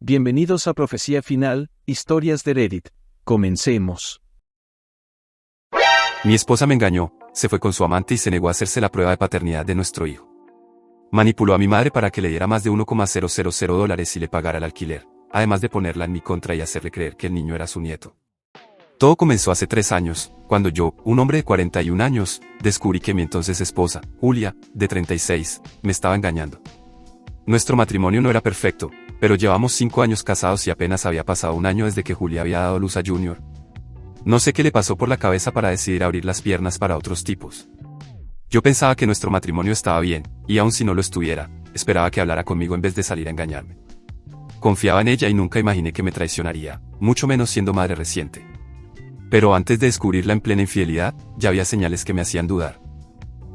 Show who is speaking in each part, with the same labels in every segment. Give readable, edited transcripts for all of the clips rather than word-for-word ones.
Speaker 1: Bienvenidos a Profecía Final, Historias de Reddit. Comencemos.
Speaker 2: Mi esposa me engañó, se fue con su amante y se negó a hacerse la prueba de paternidad de nuestro hijo. Manipuló a mi madre para que le diera más de $1,000 y le pagara el alquiler, además de ponerla en mi contra y hacerle creer que el niño era su nieto. Todo comenzó hace 3 años, cuando yo, un hombre de 41 años, descubrí que mi entonces esposa, Julia, de 36, me estaba engañando. Nuestro matrimonio no era perfecto, pero llevamos 5 años casados y apenas había pasado 1 año desde que Julia había dado luz a Junior. No sé qué le pasó por la cabeza para decidir abrir las piernas para otros tipos. Yo pensaba que nuestro matrimonio estaba bien, y aun si no lo estuviera, esperaba que hablara conmigo en vez de salir a engañarme. Confiaba en ella y nunca imaginé que me traicionaría, mucho menos siendo madre reciente. Pero antes de descubrirla en plena infidelidad, ya había señales que me hacían dudar.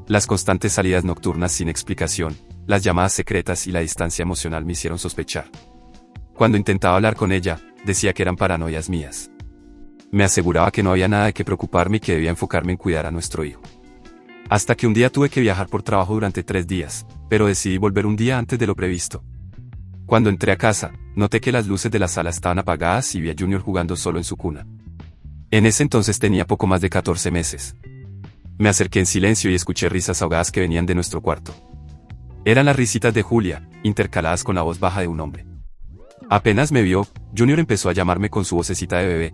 Speaker 2: Las constantes salidas nocturnas sin explicación, las llamadas secretas y la distancia emocional me hicieron sospechar. Cuando intentaba hablar con ella, decía que eran paranoias mías. Me aseguraba que no había nada de qué preocuparme y que debía enfocarme en cuidar a nuestro hijo. Hasta que un día tuve que viajar por trabajo durante 3 días, pero decidí volver un día antes de lo previsto. Cuando entré a casa, noté que las luces de la sala estaban apagadas y vi a Junior jugando solo en su cuna. En ese entonces tenía poco más de 14 meses. Me acerqué en silencio y escuché risas ahogadas que venían de nuestro cuarto. Eran las risitas de Julia, intercaladas con la voz baja de un hombre. Apenas me vio, Junior empezó a llamarme con su vocecita de bebé.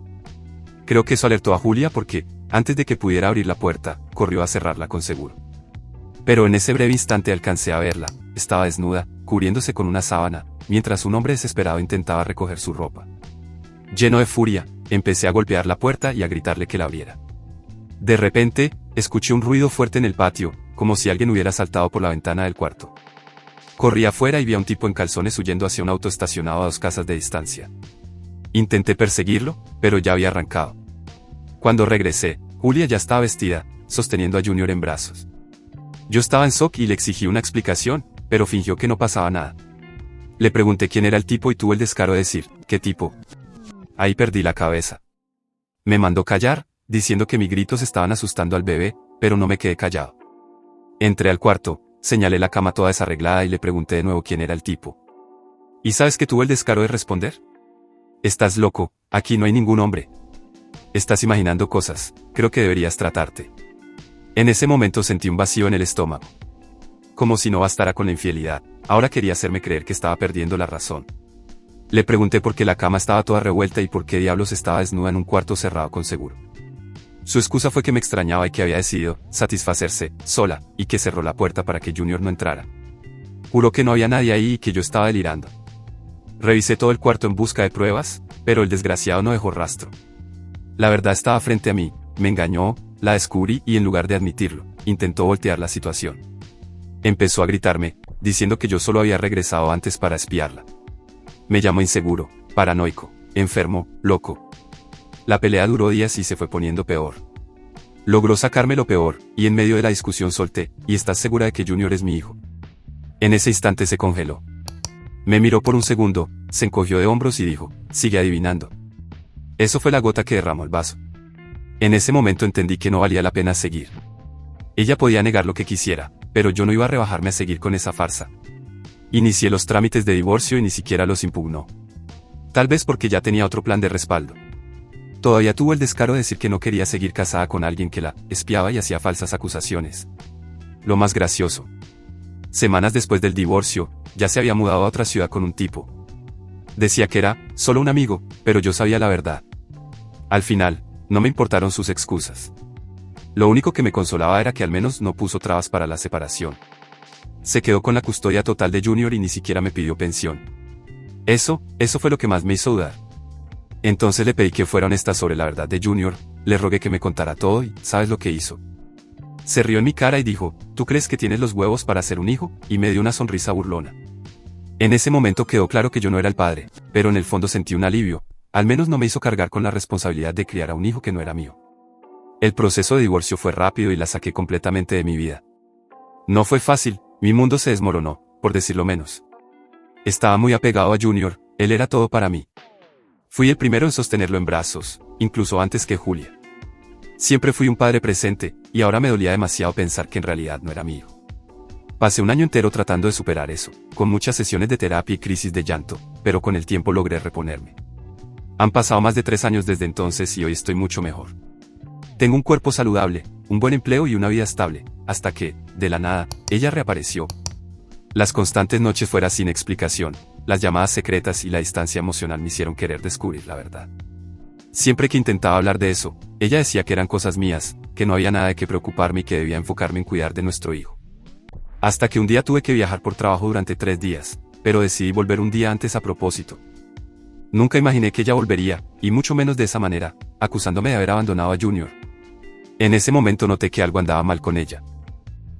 Speaker 2: Creo que eso alertó a Julia porque, antes de que pudiera abrir la puerta, corrió a cerrarla con seguro. Pero en ese breve instante alcancé a verla, estaba desnuda, cubriéndose con una sábana, mientras un hombre desesperado intentaba recoger su ropa. Lleno de furia, empecé a golpear la puerta y a gritarle que la abriera. De repente, escuché un ruido fuerte en el patio, como si alguien hubiera saltado por la ventana del cuarto. Corrí afuera y vi a un tipo en calzones huyendo hacia un auto estacionado a 2 casas de distancia. Intenté perseguirlo, pero ya había arrancado. Cuando regresé, Julia ya estaba vestida, sosteniendo a Junior en brazos. Yo estaba en shock y le exigí una explicación, pero fingió que no pasaba nada. Le pregunté quién era el tipo y tuvo el descaro de decir, ¿qué tipo? Ahí perdí la cabeza. Me mandó callar, diciendo que mis gritos estaban asustando al bebé, pero no me quedé callado. Entré al cuarto, señalé la cama toda desarreglada y le pregunté de nuevo quién era el tipo. ¿Y sabes qué tuvo el descaro de responder? Estás loco, aquí no hay ningún hombre. Estás imaginando cosas, creo que deberías tratarte. En ese momento sentí un vacío en el estómago. Como si no bastara con la infidelidad, ahora quería hacerme creer que estaba perdiendo la razón. Le pregunté por qué la cama estaba toda revuelta y por qué diablos estaba desnuda en un cuarto cerrado con seguro. Su excusa fue que me extrañaba y que había decidido satisfacerse sola, y que cerró la puerta para que Junior no entrara. Juró que no había nadie ahí y que yo estaba delirando. Revisé todo el cuarto en busca de pruebas, pero el desgraciado no dejó rastro. La verdad estaba frente a mí, me engañó, la descubrí y en lugar de admitirlo, intentó voltear la situación. Empezó a gritarme, diciendo que yo solo había regresado antes para espiarla. Me llamó inseguro, paranoico, enfermo, loco. La pelea duró días y se fue poniendo peor. Logró sacarme lo peor, y en medio de la discusión solté, ¿y estás segura de que Junior es mi hijo? En ese instante se congeló. Me miró por un segundo, se encogió de hombros y dijo, sigue adivinando. Eso fue la gota que derramó el vaso. En ese momento entendí que no valía la pena seguir. Ella podía negar lo que quisiera, pero yo no iba a rebajarme a seguir con esa farsa. Inicié los trámites de divorcio y ni siquiera los impugnó. Tal vez porque ya tenía otro plan de respaldo. Todavía tuvo el descaro de decir que no quería seguir casada con alguien que la espiaba y hacía falsas acusaciones. Lo más gracioso. Semanas después del divorcio, ya se había mudado a otra ciudad con un tipo. Decía que era solo un amigo, pero yo sabía la verdad. Al final, no me importaron sus excusas. Lo único que me consolaba era que al menos no puso trabas para la separación. Se quedó con la custodia total de Junior y ni siquiera me pidió pensión. Eso fue lo que más me hizo dudar. Entonces le pedí que fuera honesta sobre la verdad de Junior, le rogué que me contara todo y, ¿sabes lo que hizo? Se rió en mi cara y dijo, ¿tú crees que tienes los huevos para ser un hijo? Y me dio una sonrisa burlona. En ese momento quedó claro que yo no era el padre, pero en el fondo sentí un alivio, al menos no me hizo cargar con la responsabilidad de criar a un hijo que no era mío. El proceso de divorcio fue rápido y la saqué completamente de mi vida. No fue fácil, mi mundo se desmoronó, por decirlo menos. Estaba muy apegado a Junior, él era todo para mí. Fui el primero en sostenerlo en brazos, incluso antes que Julia. Siempre fui un padre presente, y ahora me dolía demasiado pensar que en realidad no era mi hijo. Pasé un año entero tratando de superar eso, con muchas sesiones de terapia y crisis de llanto, pero con el tiempo logré reponerme. Han pasado más de 3 años desde entonces y hoy estoy mucho mejor. Tengo un cuerpo saludable, un buen empleo y una vida estable, hasta que, de la nada, ella reapareció. Las constantes noches fuera sin explicación, las llamadas secretas y la distancia emocional me hicieron querer descubrir la verdad. Siempre que intentaba hablar de eso, ella decía que eran cosas mías, que no había nada de qué preocuparme y que debía enfocarme en cuidar de nuestro hijo. Hasta que un día tuve que viajar por trabajo durante 3 días, pero decidí volver un día antes a propósito. Nunca imaginé que ella volvería, y mucho menos de esa manera, acusándome de haber abandonado a Junior. En ese momento noté que algo andaba mal con ella.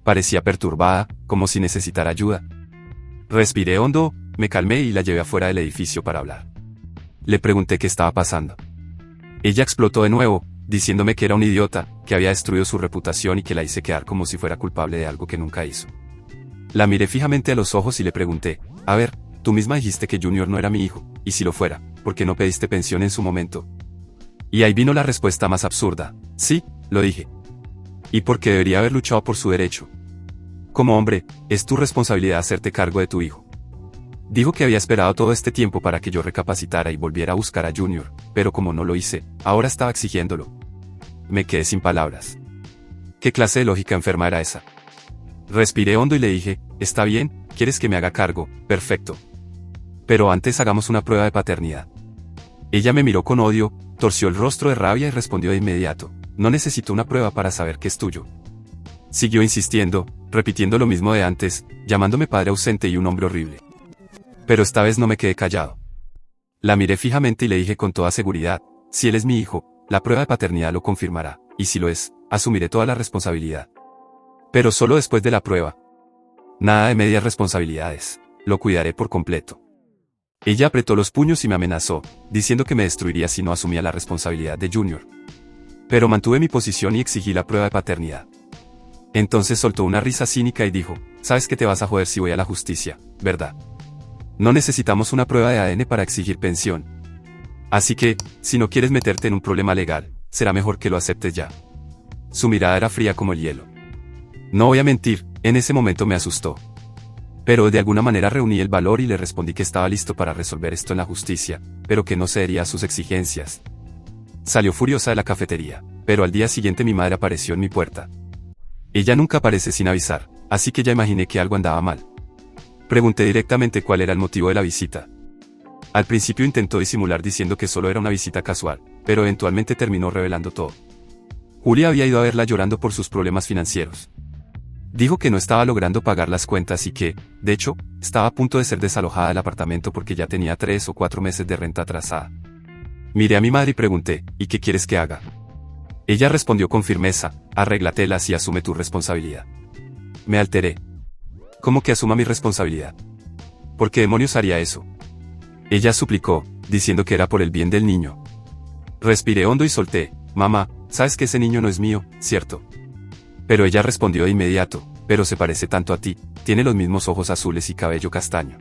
Speaker 2: Parecía perturbada, como si necesitara ayuda. Respiré hondo, me calmé y la llevé afuera del edificio para hablar. Le pregunté qué estaba pasando. Ella explotó de nuevo, diciéndome que era un idiota, que había destruido su reputación y que la hice quedar como si fuera culpable de algo que nunca hizo. La miré fijamente a los ojos y le pregunté, a ver, tú misma dijiste que Junior no era mi hijo, y si lo fuera, ¿por qué no pediste pensión en su momento? Y ahí vino la respuesta más absurda, sí, lo dije. Y porque debería haber luchado por su derecho. Como hombre, es tu responsabilidad hacerte cargo de tu hijo. Dijo que había esperado todo este tiempo para que yo recapacitara y volviera a buscar a Junior, pero como no lo hice, ahora estaba exigiéndolo. Me quedé sin palabras. ¿Qué clase de lógica enferma era esa? Respiré hondo y le dije, está bien, ¿quieres que me haga cargo? Perfecto. Pero antes hagamos una prueba de paternidad. Ella me miró con odio, torció el rostro de rabia y respondió de inmediato, no necesito una prueba para saber que es tuyo. Siguió insistiendo, repitiendo lo mismo de antes, llamándome padre ausente y un hombre horrible. Pero esta vez no me quedé callado. La miré fijamente y le dije con toda seguridad, si él es mi hijo, la prueba de paternidad lo confirmará, y si lo es, asumiré toda la responsabilidad. Pero solo después de la prueba. Nada de medias responsabilidades, lo cuidaré por completo. Ella apretó los puños y me amenazó, diciendo que me destruiría si no asumía la responsabilidad de Junior. Pero mantuve mi posición y exigí la prueba de paternidad. Entonces soltó una risa cínica y dijo, sabes que te vas a joder si voy a la justicia, ¿verdad? No necesitamos una prueba de ADN para exigir pensión. Así que, si no quieres meterte en un problema legal, será mejor que lo aceptes ya. Su mirada era fría como el hielo. No voy a mentir, en ese momento me asustó. Pero de alguna manera reuní el valor y le respondí que estaba listo para resolver esto en la justicia, pero que no cedería a sus exigencias. Salió furiosa de la cafetería, pero al día siguiente mi madre apareció en mi puerta. Ella nunca aparece sin avisar, así que ya imaginé que algo andaba mal. Pregunté directamente cuál era el motivo de la visita. Al principio intentó disimular diciendo que solo era una visita casual, pero eventualmente terminó revelando todo. Julia había ido a verla llorando por sus problemas financieros. Dijo que no estaba logrando pagar las cuentas y que, de hecho, estaba a punto de ser desalojada del apartamento porque ya tenía 3 o 4 meses de renta atrasada. Miré a mi madre y pregunté, ¿y qué quieres que haga? Ella respondió con firmeza, arréglatelas y asume tu responsabilidad. Me alteré. ¿Cómo que asuma mi responsabilidad? ¿Por qué demonios haría eso? Ella suplicó, diciendo que era por el bien del niño. Respiré hondo y solté, mamá, sabes que ese niño no es mío, ¿cierto? Pero ella respondió de inmediato, pero se parece tanto a ti, tiene los mismos ojos azules y cabello castaño.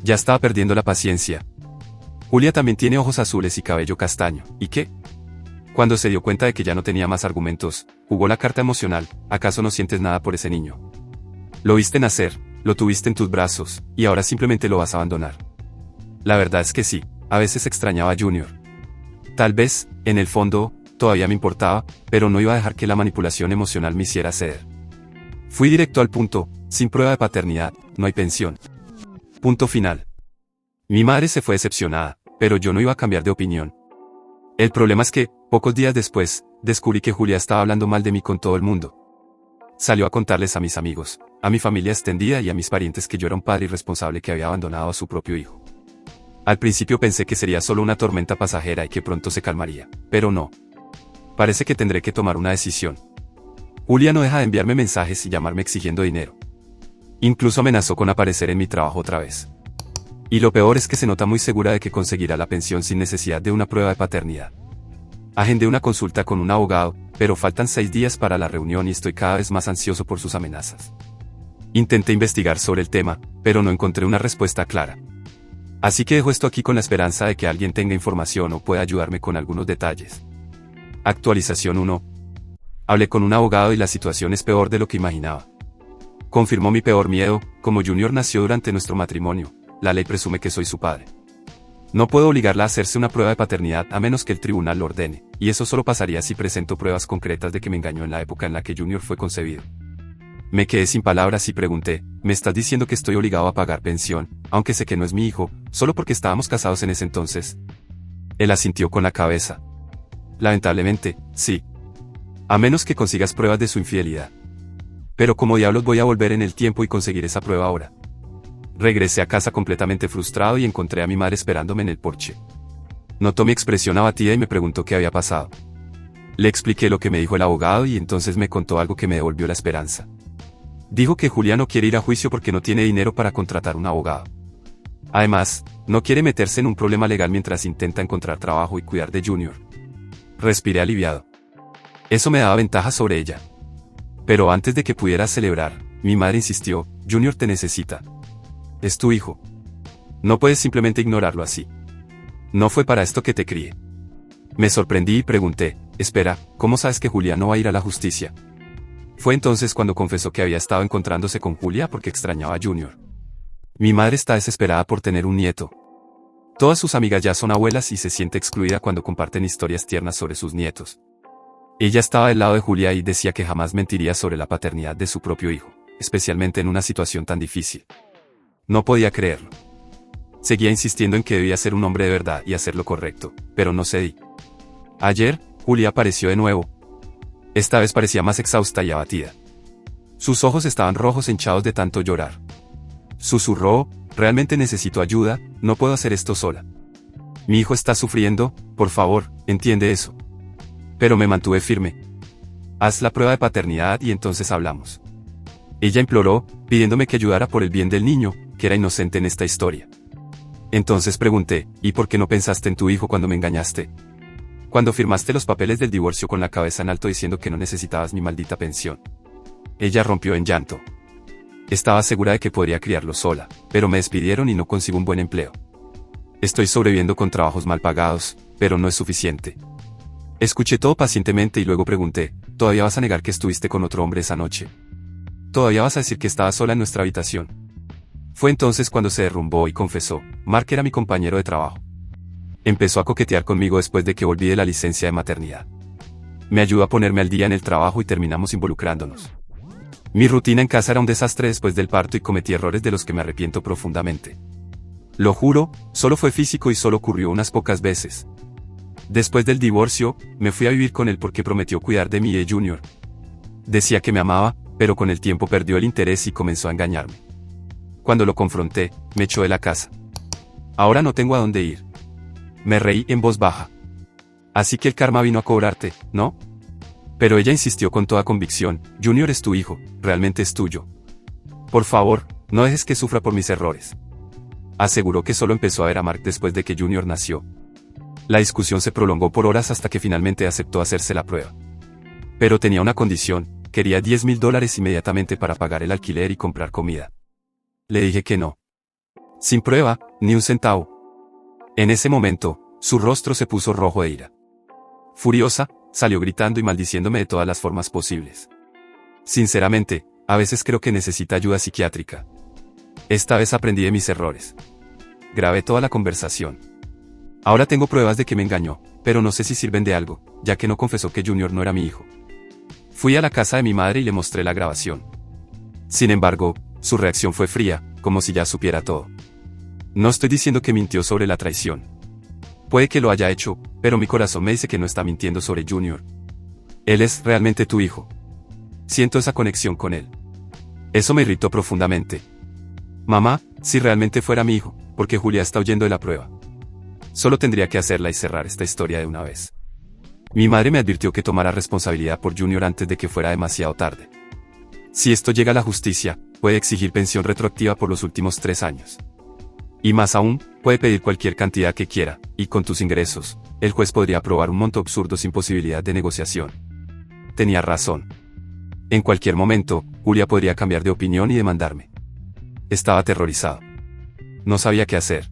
Speaker 2: Ya estaba perdiendo la paciencia. Julia también tiene ojos azules y cabello castaño, ¿y qué? Cuando se dio cuenta de que ya no tenía más argumentos, jugó la carta emocional, ¿acaso no sientes nada por ese niño? Lo viste nacer, lo tuviste en tus brazos, y ahora simplemente lo vas a abandonar. La verdad es que sí, a veces extrañaba a Junior. Tal vez, en el fondo, todavía me importaba, pero no iba a dejar que la manipulación emocional me hiciera ceder. Fui directo al punto, sin prueba de paternidad, no hay pensión. Punto final. Mi madre se fue decepcionada, pero yo no iba a cambiar de opinión. El problema es que, pocos días después, descubrí que Julia estaba hablando mal de mí con todo el mundo. Salió a contarles a mis amigos, a mi familia extendida y a mis parientes que yo era un padre irresponsable que había abandonado a su propio hijo. Al principio pensé que sería solo una tormenta pasajera y que pronto se calmaría, pero no. Parece que tendré que tomar una decisión. Julia no deja de enviarme mensajes y llamarme exigiendo dinero. Incluso amenazó con aparecer en mi trabajo otra vez. Y lo peor es que se nota muy segura de que conseguirá la pensión sin necesidad de una prueba de paternidad. Agendé una consulta con un abogado, pero faltan 6 días para la reunión y estoy cada vez más ansioso por sus amenazas. Intenté investigar sobre el tema, pero no encontré una respuesta clara. Así que dejo esto aquí con la esperanza de que alguien tenga información o pueda ayudarme con algunos detalles. Actualización 1. Hablé con un abogado y la situación es peor de lo que imaginaba. Confirmó mi peor miedo, como Junior nació durante nuestro matrimonio, la ley presume que soy su padre. No puedo obligarla a hacerse una prueba de paternidad a menos que el tribunal lo ordene, y eso solo pasaría si presento pruebas concretas de que me engañó en la época en la que Junior fue concebido. Me quedé sin palabras y pregunté, ¿me estás diciendo que estoy obligado a pagar pensión, aunque sé que no es mi hijo, solo porque estábamos casados en ese entonces? Él asintió con la cabeza. Lamentablemente, sí. A menos que consigas pruebas de su infidelidad. Pero ¿cómo diablos voy a volver en el tiempo y conseguir esa prueba ahora? Regresé a casa completamente frustrado y encontré a mi madre esperándome en el porche. Notó mi expresión abatida y me preguntó qué había pasado. Le expliqué lo que me dijo el abogado y entonces me contó algo que me devolvió la esperanza. Dijo que Julia no quiere ir a juicio porque no tiene dinero para contratar un abogado. Además, no quiere meterse en un problema legal mientras intenta encontrar trabajo y cuidar de Junior. Respiré aliviado. Eso me daba ventaja sobre ella. Pero antes de que pudiera celebrar, mi madre insistió, Junior te necesita. Es tu hijo. No puedes simplemente ignorarlo así. No fue para esto que te crié. Me sorprendí y pregunté, espera, ¿cómo sabes que Julia no va a ir a la justicia? Fue entonces cuando confesó que había estado encontrándose con Julia porque extrañaba a Junior. Mi madre está desesperada por tener un nieto. Todas sus amigas ya son abuelas y se siente excluida cuando comparten historias tiernas sobre sus nietos. Ella estaba del lado de Julia y decía que jamás mentiría sobre la paternidad de su propio hijo, especialmente en una situación tan difícil. No podía creerlo. Seguía insistiendo en que debía ser un hombre de verdad y hacer lo correcto, pero no cedí. Ayer, Julia apareció de nuevo. Esta vez parecía más exhausta y abatida. Sus ojos estaban rojos hinchados de tanto llorar. Susurró, realmente necesito ayuda, no puedo hacer esto sola. Mi hijo está sufriendo, por favor, entiende eso. Pero me mantuve firme. Haz la prueba de paternidad y entonces hablamos. Ella imploró, pidiéndome que ayudara por el bien del niño, que era inocente en esta historia. Entonces pregunté, ¿y por qué no pensaste en tu hijo cuando me engañaste? Cuando firmaste los papeles del divorcio con la cabeza en alto diciendo que no necesitabas mi maldita pensión. Ella rompió en llanto. Estaba segura de que podría criarlo sola, pero me despidieron y no consigo un buen empleo. Estoy sobreviviendo con trabajos mal pagados, pero no es suficiente. Escuché todo pacientemente y luego pregunté, ¿todavía vas a negar que estuviste con otro hombre esa noche? ¿Todavía vas a decir que estabas sola en nuestra habitación? Fue entonces cuando se derrumbó y confesó, Mark era mi compañero de trabajo. Empezó a coquetear conmigo después de que volví de la licencia de maternidad. Me ayudó a ponerme al día en el trabajo y terminamos involucrándonos. Mi rutina en casa era un desastre después del parto y cometí errores de los que me arrepiento profundamente. Lo juro, solo fue físico y solo ocurrió unas pocas veces. Después del divorcio, me fui a vivir con él porque prometió cuidar de mí y de Junior. Decía que me amaba, pero con el tiempo perdió el interés y comenzó a engañarme. Cuando lo confronté, me echó de la casa. Ahora no tengo a dónde ir. Me reí en voz baja. Así que el karma vino a cobrarte, ¿no? Pero ella insistió con toda convicción, Junior es tu hijo, realmente es tuyo. Por favor, no dejes que sufra por mis errores. Aseguró que solo empezó a ver a Mark después de que Junior nació. La discusión se prolongó por horas hasta que finalmente aceptó hacerse la prueba. Pero tenía una condición, quería $10,000 inmediatamente para pagar el alquiler y comprar comida. Le dije que no. Sin prueba, ni un centavo. En ese momento, su rostro se puso rojo de ira. Furiosa, salió gritando y maldiciéndome de todas las formas posibles. Sinceramente, a veces creo que necesita ayuda psiquiátrica. Esta vez aprendí de mis errores. Grabé toda la conversación. Ahora tengo pruebas de que me engañó, pero no sé si sirven de algo, ya que no confesó que Junior no era mi hijo. Fui a la casa de mi madre y le mostré la grabación. Sin embargo, su reacción fue fría, como si ya supiera todo. No estoy diciendo que mintió sobre la traición. Puede que lo haya hecho, pero mi corazón me dice que no está mintiendo sobre Junior. Él es realmente tu hijo. Siento esa conexión con él. Eso me irritó profundamente. Mamá, si realmente fuera mi hijo, ¿por qué Julia está huyendo de la prueba? Solo tendría que hacerla y cerrar esta historia de una vez. Mi madre me advirtió que tomara responsabilidad por Junior antes de que fuera demasiado tarde. Si esto llega a la justicia, puede exigir pensión retroactiva por los últimos 3 años. Y más aún, puede pedir cualquier cantidad que quiera, y con tus ingresos, el juez podría aprobar un monto absurdo sin posibilidad de negociación. Tenía razón. En cualquier momento, Julia podría cambiar de opinión y demandarme. Estaba aterrorizado. No sabía qué hacer.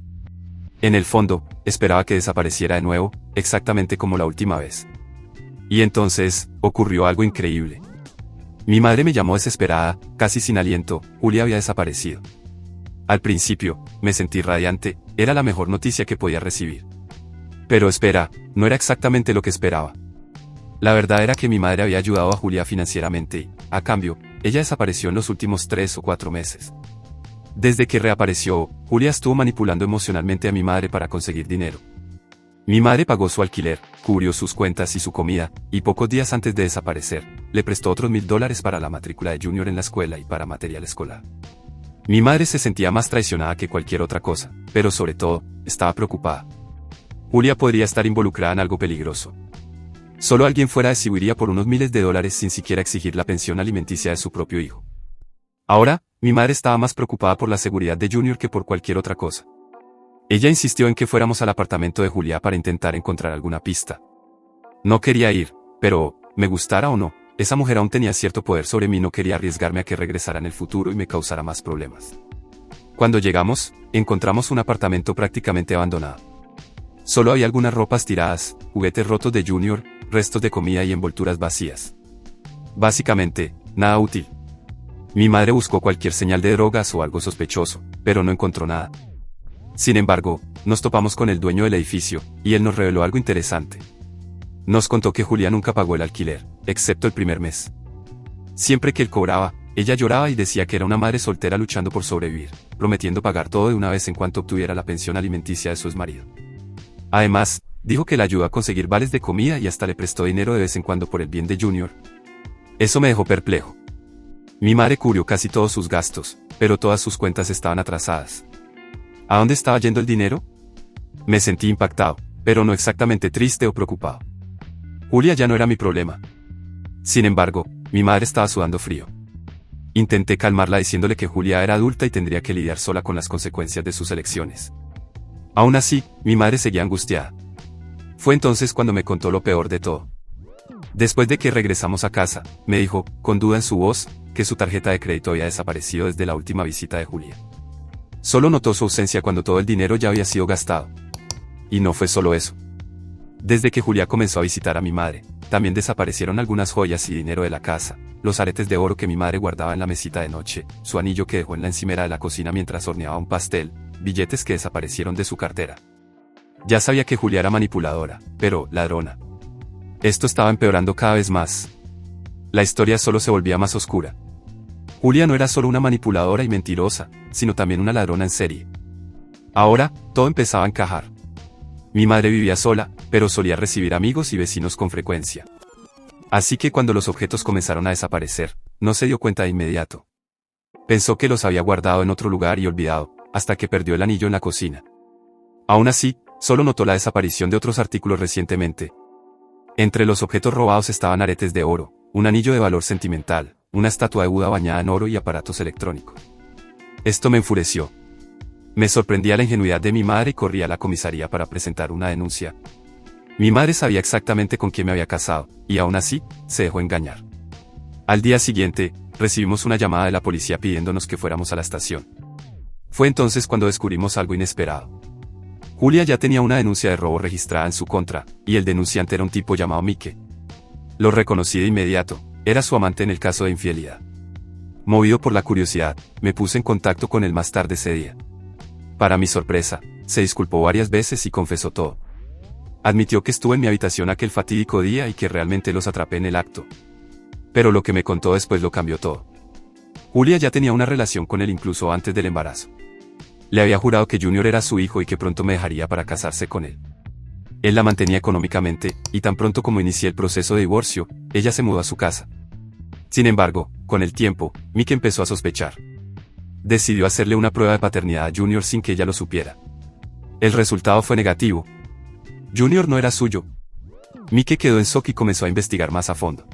Speaker 2: En el fondo, esperaba que desapareciera de nuevo, exactamente como la última vez. Y entonces, ocurrió algo increíble. Mi madre me llamó desesperada, casi sin aliento. Julia había desaparecido. Al principio, me sentí radiante, era la mejor noticia que podía recibir. Pero espera, no era exactamente lo que esperaba. La verdad era que mi madre había ayudado a Julia financieramente y, a cambio, ella desapareció en los últimos 3 o 4 meses. Desde que reapareció, Julia estuvo manipulando emocionalmente a mi madre para conseguir dinero. Mi madre pagó su alquiler, cubrió sus cuentas y su comida, y pocos días antes de desaparecer, le prestó otros $1000 para la matrícula de Junior en la escuela y para material escolar. Mi madre se sentía más traicionada que cualquier otra cosa, pero sobre todo, estaba preocupada. Julia podría estar involucrada en algo peligroso. Solo alguien fuera de huiría por unos miles de dólares sin siquiera exigir la pensión alimenticia de su propio hijo. Ahora, mi madre estaba más preocupada por la seguridad de Junior que por cualquier otra cosa. Ella insistió en que fuéramos al apartamento de Julia para intentar encontrar alguna pista. No quería ir, pero, me gustara o no, esa mujer aún tenía cierto poder sobre mí y no quería arriesgarme a que regresara en el futuro y me causara más problemas. Cuando llegamos, encontramos un apartamento prácticamente abandonado. Solo había algunas ropas tiradas, juguetes rotos de Junior, restos de comida y envolturas vacías. Básicamente, nada útil. Mi madre buscó cualquier señal de drogas o algo sospechoso, pero no encontró nada. Sin embargo, nos topamos con el dueño del edificio, y él nos reveló algo interesante. Nos contó que Julia nunca pagó el alquiler, excepto el primer mes. Siempre que él cobraba, ella lloraba y decía que era una madre soltera luchando por sobrevivir, prometiendo pagar todo de una vez en cuanto obtuviera la pensión alimenticia de su exmarido. Además, dijo que le ayudó a conseguir vales de comida y hasta le prestó dinero de vez en cuando por el bien de Junior. Eso me dejó perplejo. Mi madre cubrió casi todos sus gastos, pero todas sus cuentas estaban atrasadas. ¿A dónde estaba yendo el dinero? Me sentí impactado, pero no exactamente triste o preocupado. Julia ya no era mi problema. Sin embargo, mi madre estaba sudando frío. Intenté calmarla diciéndole que Julia era adulta y tendría que lidiar sola con las consecuencias de sus elecciones. Aún así, mi madre seguía angustiada. Fue entonces cuando me contó lo peor de todo. Después de que regresamos a casa, me dijo, con duda en su voz, que su tarjeta de crédito había desaparecido desde la última visita de Julia. Solo notó su ausencia cuando todo el dinero ya había sido gastado. Y no fue solo eso. Desde que Julia comenzó a visitar a mi madre, también desaparecieron algunas joyas y dinero de la casa, los aretes de oro que mi madre guardaba en la mesita de noche, su anillo que dejó en la encimera de la cocina mientras horneaba un pastel, billetes que desaparecieron de su cartera. Ya sabía que Julia era manipuladora, pero ladrona. Esto estaba empeorando cada vez más. La historia solo se volvía más oscura. Julia no era solo una manipuladora y mentirosa, sino también una ladrona en serie. Ahora, todo empezaba a encajar. Mi madre vivía sola, pero solía recibir amigos y vecinos con frecuencia. Así que cuando los objetos comenzaron a desaparecer, no se dio cuenta de inmediato. Pensó que los había guardado en otro lugar y olvidado, hasta que perdió el anillo en la cocina. Aún así, solo notó la desaparición de otros artículos recientemente. Entre los objetos robados estaban aretes de oro, un anillo de valor sentimental, una estatua de Buda bañada en oro y aparatos electrónicos. Esto me enfureció. Me sorprendía la ingenuidad de mi madre y corrí a la comisaría para presentar una denuncia. Mi madre sabía exactamente con quién me había casado, y aún así, se dejó engañar. Al día siguiente, recibimos una llamada de la policía pidiéndonos que fuéramos a la estación. Fue entonces cuando descubrimos algo inesperado. Julia ya tenía una denuncia de robo registrada en su contra, y el denunciante era un tipo llamado Mike. Lo reconocí de inmediato, era su amante en el caso de infidelidad. Movido por la curiosidad, me puse en contacto con él más tarde ese día. Para mi sorpresa, se disculpó varias veces y confesó todo. Admitió que estuvo en mi habitación aquel fatídico día y que realmente los atrapé en el acto. Pero lo que me contó después lo cambió todo. Julia ya tenía una relación con él incluso antes del embarazo. Le había jurado que Junior era su hijo y que pronto me dejaría para casarse con él. Él la mantenía económicamente, y tan pronto como inicié el proceso de divorcio, ella se mudó a su casa. Sin embargo, con el tiempo, Mike empezó a sospechar. Decidió hacerle una prueba de paternidad a Junior sin que ella lo supiera. El resultado fue negativo. Junior no era suyo. Mike quedó en shock y comenzó a investigar más a fondo.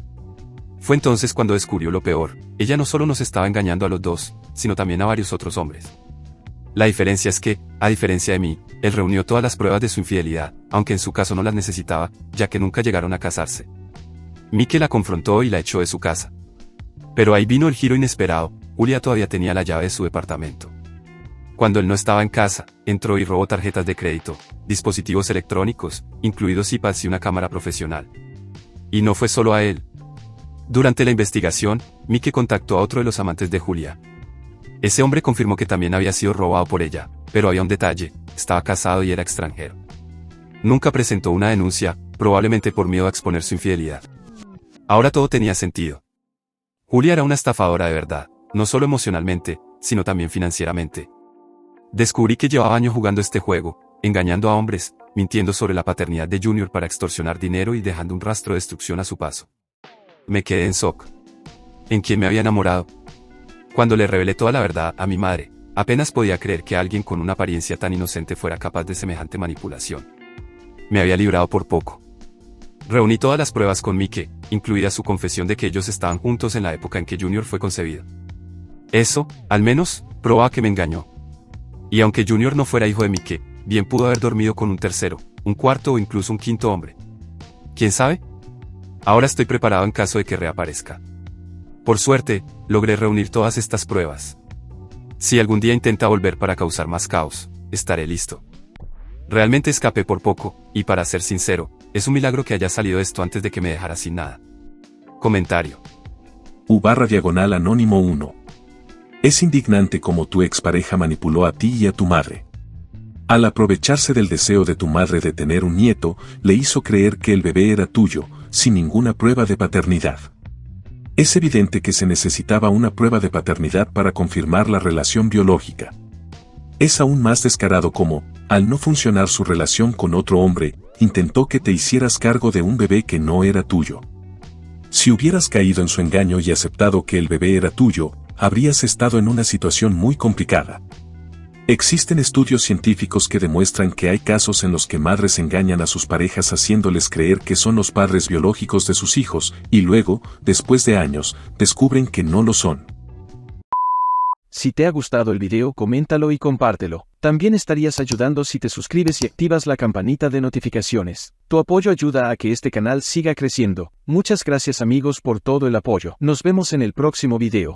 Speaker 2: Fue entonces cuando descubrió lo peor, ella no solo nos estaba engañando a los dos, sino también a varios otros hombres. La diferencia es que, a diferencia de mí, él reunió todas las pruebas de su infidelidad, aunque en su caso no las necesitaba, ya que nunca llegaron a casarse. Mike la confrontó y la echó de su casa. Pero ahí vino el giro inesperado, Julia todavía tenía la llave de su departamento. Cuando él no estaba en casa, entró y robó tarjetas de crédito, dispositivos electrónicos, incluidos iPads y una cámara profesional. Y no fue solo a él. Durante la investigación, Mike contactó a otro de los amantes de Julia. Ese hombre confirmó que también había sido robado por ella, pero había un detalle: estaba casado y era extranjero. Nunca presentó una denuncia, probablemente por miedo a exponer su infidelidad. Ahora todo tenía sentido. Julia era una estafadora de verdad, no solo emocionalmente, sino también financieramente. Descubrí que llevaba años jugando este juego, engañando a hombres, mintiendo sobre la paternidad de Junior para extorsionar dinero y dejando un rastro de destrucción a su paso. Me quedé en shock. ¿En quién me había enamorado? Cuando le revelé toda la verdad a mi madre, apenas podía creer que alguien con una apariencia tan inocente fuera capaz de semejante manipulación. Me había librado por poco. Reuní todas las pruebas con Mike, incluida su confesión de que ellos estaban juntos en la época en que Junior fue concebido. Eso, al menos, probaba que me engañó. Y aunque Junior no fuera hijo de Mike, bien pudo haber dormido con un tercero, un cuarto o incluso un quinto hombre. ¿Quién sabe? Ahora estoy preparado en caso de que reaparezca. Por suerte, logré reunir todas estas pruebas. Si algún día intenta volver para causar más caos, estaré listo. Realmente escapé por poco, y para ser sincero, es un milagro que haya salido esto antes de que me dejara sin nada. Comentario.
Speaker 3: U/Anónimo 1. Es indignante cómo tu expareja manipuló a ti y a tu madre. Al aprovecharse del deseo de tu madre de tener un nieto, le hizo creer que el bebé era tuyo, sin ninguna prueba de paternidad. Es evidente que se necesitaba una prueba de paternidad para confirmar la relación biológica. Es aún más descarado cómo, al no funcionar su relación con otro hombre, intentó que te hicieras cargo de un bebé que no era tuyo. Si hubieras caído en su engaño y aceptado que el bebé era tuyo, habrías estado en una situación muy complicada. Existen estudios científicos que demuestran que hay casos en los que madres engañan a sus parejas haciéndoles creer que son los padres biológicos de sus hijos, y luego, después de años, descubren que no lo son.
Speaker 1: Si te ha gustado el video, coméntalo y compártelo. También estarías ayudando si te suscribes y activas la campanita de notificaciones. Tu apoyo ayuda a que este canal siga creciendo. Muchas gracias amigos por todo el apoyo. Nos vemos en el próximo video.